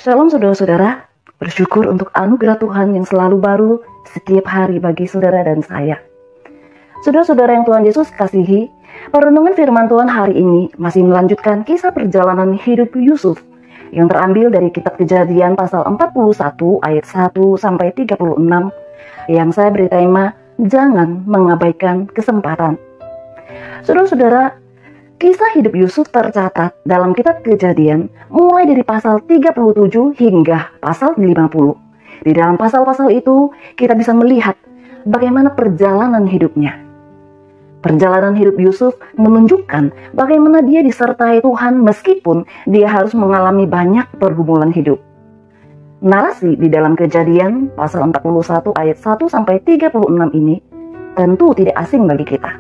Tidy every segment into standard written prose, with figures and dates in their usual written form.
Shalom saudara-saudara, bersyukur untuk anugerah Tuhan yang selalu baru setiap hari bagi saudara dan saya. Saudara-saudara yang Tuhan Yesus kasihi, perenungan firman Tuhan hari ini masih melanjutkan kisah perjalanan hidup Yusuf yang terambil dari kitab Kejadian pasal 41 ayat 1 sampai 36 yang saya beri tema Jangan Mengabaikan Kesempatan. Saudara-saudara, kisah hidup Yusuf tercatat dalam kitab Kejadian mulai dari pasal 37 hingga pasal 50. Di dalam pasal-pasal itu kita bisa melihat bagaimana perjalanan hidupnya. Perjalanan hidup Yusuf menunjukkan bagaimana dia disertai Tuhan meskipun dia harus mengalami banyak pergumulan hidup. Narasi di dalam Kejadian pasal 41 ayat 1 sampai 36 ini tentu tidak asing bagi kita.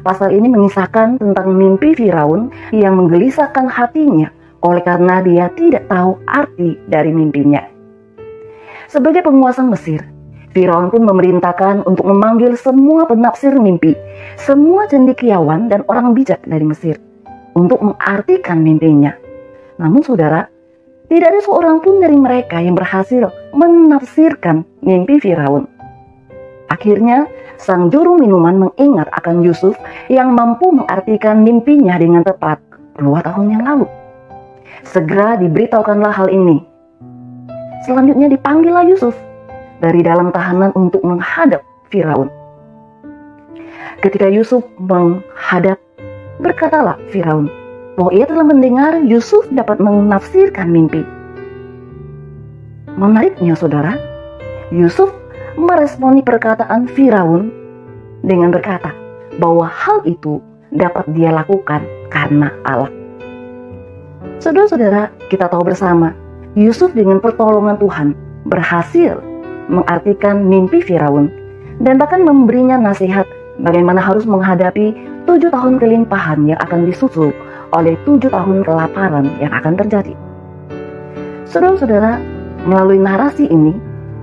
Pasal ini mengisahkan tentang mimpi Firaun yang menggelisahkan hatinya oleh karena dia tidak tahu arti dari mimpinya. Sebagai penguasa Mesir, Firaun pun memerintahkan untuk memanggil semua penafsir mimpi, semua cendekiawan dan orang bijak dari Mesir untuk mengartikan mimpinya. Namun saudara, tidak ada seorang pun dari mereka yang berhasil menafsirkan mimpi Firaun. Akhirnya, sang juru minuman mengingat akan Yusuf yang mampu mengartikan mimpinya dengan tepat 2 tahun yang lalu. Segera diberitahukanlah hal ini. Selanjutnya dipanggillah Yusuf dari dalam tahanan untuk menghadap Firaun. Ketika Yusuf menghadap, berkatalah Firaun bahwa ia telah mendengar Yusuf dapat menafsirkan mimpi. Menariknya saudara, Yusuf meresponi perkataan Firaun dengan berkata bahwa hal itu dapat dia lakukan karena Allah. Saudara-saudara, kita tahu bersama, Yusuf dengan pertolongan Tuhan berhasil mengartikan mimpi Firaun dan bahkan memberinya nasihat bagaimana harus menghadapi 7 tahun kelimpahan yang akan disusul oleh 7 tahun kelaparan yang akan terjadi. Saudara-saudara, melalui narasi ini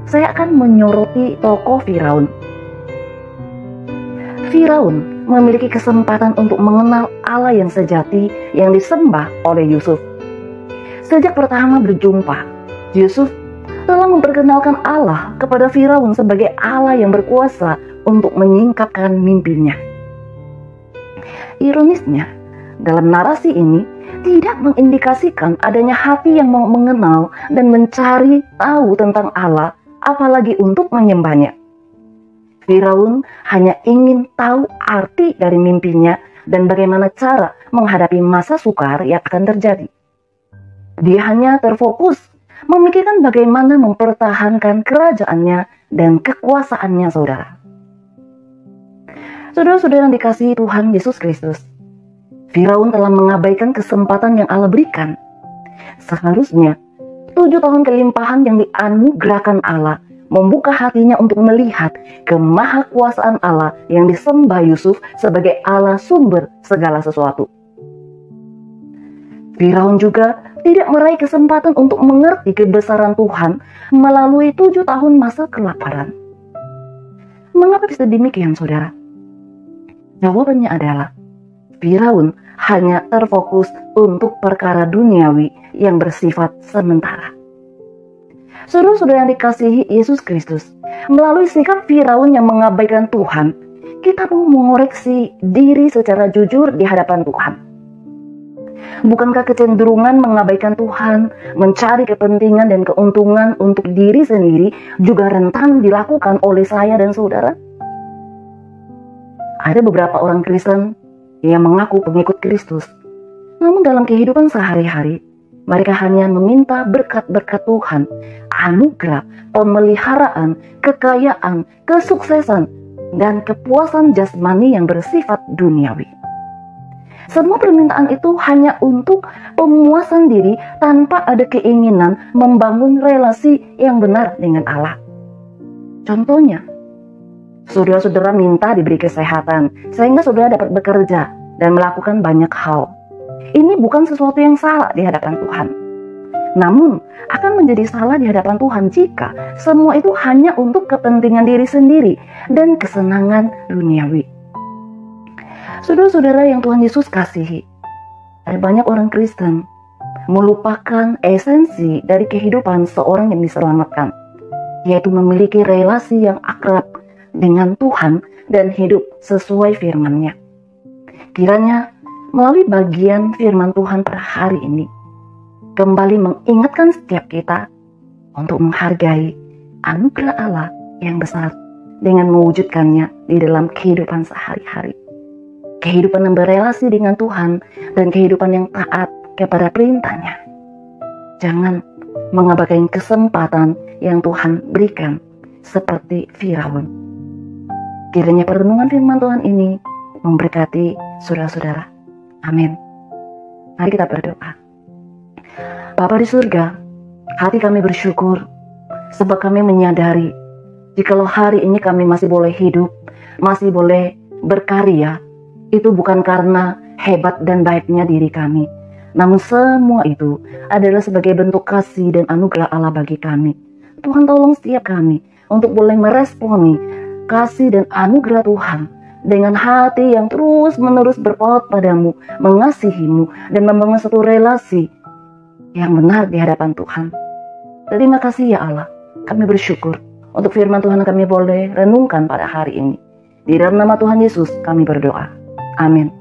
saya akan menyoroti tokoh Firaun. Firaun memiliki kesempatan untuk mengenal Allah yang sejati yang disembah oleh Yusuf. Sejak pertama berjumpa, Yusuf telah memperkenalkan Allah kepada Firaun sebagai Allah yang berkuasa untuk menyingkapkan mimpinya. Ironisnya, dalam narasi ini tidak mengindikasikan adanya hati yang mau mengenal dan mencari tahu tentang Allah, apalagi untuk menyembahnya. Firaun hanya ingin tahu arti dari mimpinya dan bagaimana cara menghadapi masa sukar yang akan terjadi. Dia hanya terfokus memikirkan bagaimana mempertahankan kerajaannya dan kekuasaannya, saudara. Saudara-saudara yang dikasihi Tuhan Yesus Kristus, Firaun telah mengabaikan kesempatan yang Allah berikan. Seharusnya 7 tahun kelimpahan yang dianugerahkan Allah membuka hatinya untuk melihat kemahakuasaan Allah yang disembah Yusuf sebagai Allah sumber segala sesuatu. Firaun juga tidak meraih kesempatan untuk mengerti kebesaran Tuhan melalui 7 tahun masa kelaparan. Mengapa bisa demikian, saudara? Jawabannya adalah Firaun hanya terfokus untuk perkara duniawi yang bersifat sementara. Saudara-saudara yang dikasihi Yesus Kristus, melalui sikap Firaun yang mengabaikan Tuhan, kita mau mengoreksi diri secara jujur di hadapan Tuhan. Bukankah kecenderungan mengabaikan Tuhan, mencari kepentingan dan keuntungan untuk diri sendiri juga rentan dilakukan oleh saya dan saudara? Ada beberapa orang Kristen yang mengaku pengikut Kristus, namun dalam kehidupan sehari-hari, mereka hanya meminta berkat-berkat Tuhan, anugerah, pemeliharaan, kekayaan, kesuksesan, dan kepuasan jasmani yang bersifat duniawi. Semua permintaan itu hanya untuk pemuasan diri tanpa ada keinginan membangun relasi yang benar dengan Allah. Contohnya, saudara-saudara minta diberi kesehatan sehingga saudara dapat bekerja dan melakukan banyak hal. Ini bukan sesuatu yang salah di hadapan Tuhan. Namun, akan menjadi salah di hadapan Tuhan jika semua itu hanya untuk kepentingan diri sendiri dan kesenangan duniawi. Saudara-saudara yang Tuhan Yesus kasihi, ada banyak orang Kristen melupakan esensi dari kehidupan seorang yang diselamatkan, yaitu memiliki relasi yang akrab dengan Tuhan dan hidup sesuai firman-Nya. Kiranya melalui bagian firman Tuhan pada hari ini, kembali mengingatkan setiap kita untuk menghargai anugerah Allah yang besar dengan mewujudkannya di dalam kehidupan sehari-hari. Kehidupan yang berelasi dengan Tuhan dan kehidupan yang taat kepada perintah-Nya. Jangan mengabaikan kesempatan yang Tuhan berikan seperti Firaun. Kiranya perenungan firman Tuhan ini memberkati saudara-saudara. Amin. Mari kita berdoa. Bapa di surga, hati kami bersyukur sebab kami menyadari jikalau hari ini kami masih boleh hidup, masih boleh berkarya, itu bukan karena hebat dan baiknya diri kami, namun semua itu adalah sebagai bentuk kasih dan anugerah Allah bagi kami. Tuhan tolong setiap kami untuk boleh meresponi kasih dan anugerah Tuhan dengan hati yang terus-menerus berpaut padamu, mengasihimu, dan membangun satu relasi yang benar di hadapan Tuhan. Terima kasih ya Allah, kami bersyukur untuk firman Tuhan kami boleh renungkan pada hari ini. Di dalam nama Tuhan Yesus kami berdoa. Amin.